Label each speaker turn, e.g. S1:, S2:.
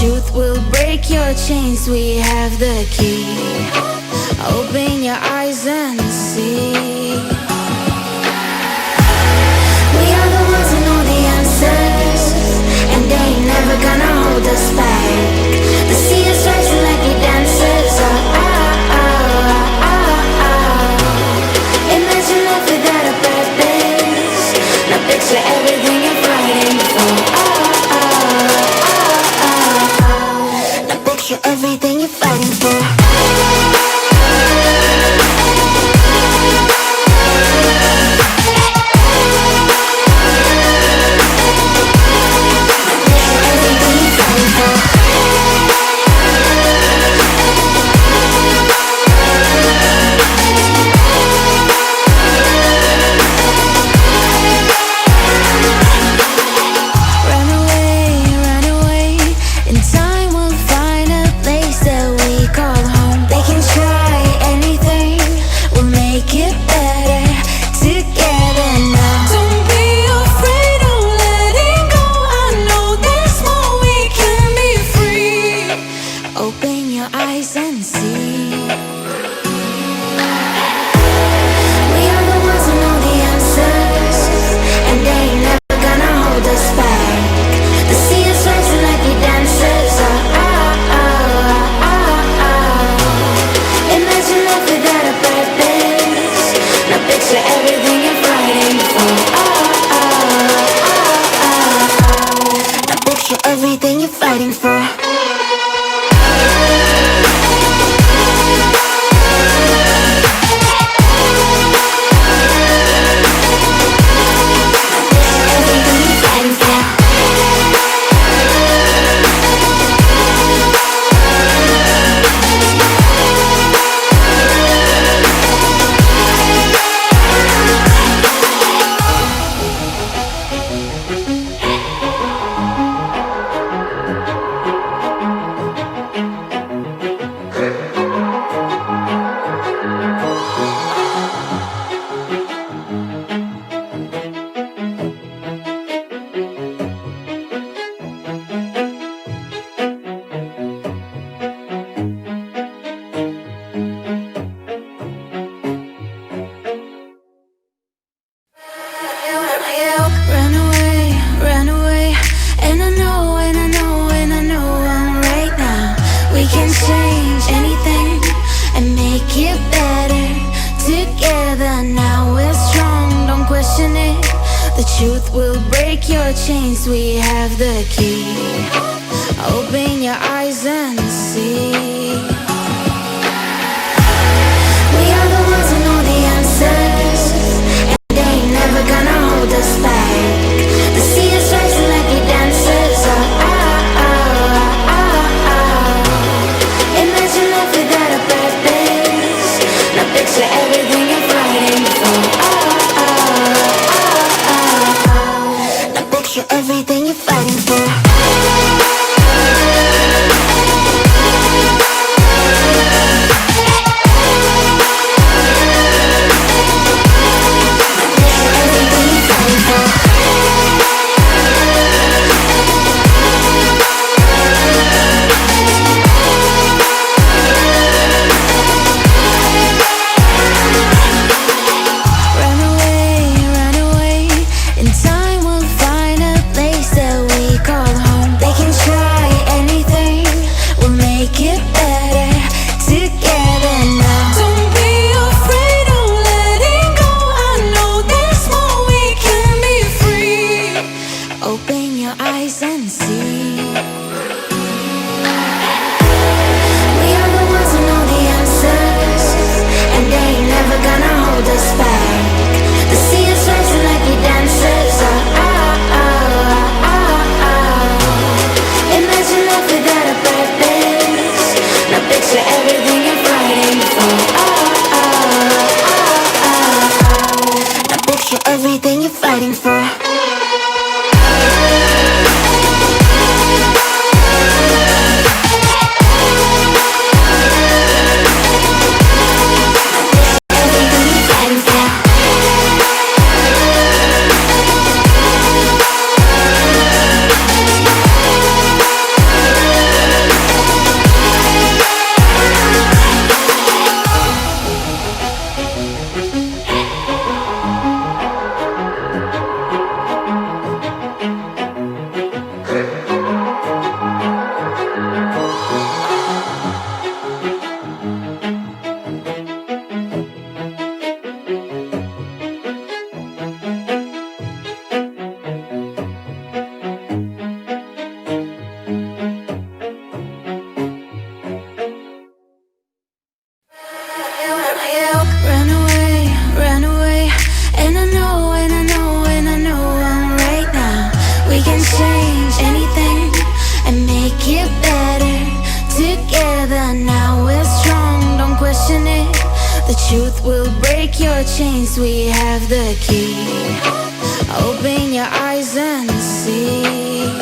S1: truth will break your chains. We have the key. Open your eyes and see. We are the ones who know the answers, and they ain't never gonna hold us back. The sea is rising like we dancers. Imagine life without a purpose. Now picture everything you're fighting for. Now picture everything you're fighting for. Open your eyes and see. We are the ones who know the answers, and they ain't never gonna hold us back. The sea is rising like we dancers. Imagine life without a purpose. Now picture everything you're fighting for. Now picture everything you're fighting for. Run away, and I know I'm right now. We can change anything and make it better together. Now we're strong, don't question it. The truth will break your chains. We have the key. Open your eyes and see. We are the ones who know the answers, and they ain't never gonna hold us back. The sea is rising like we dancers. Imagine life without a purpose. Now picture everything you're fighting for. Now picture everything you're fighting for. Open your eyes and see. We are the ones who know the answers, and they ain't never gonna hold us back. The sea is rising like we dancers. Imagine life without a purpose. Now picture everything you're fighting for. Now picture everything you're fighting for. Everything you're fighting for. Truth will break your chains, we have the key. Open your eyes and see.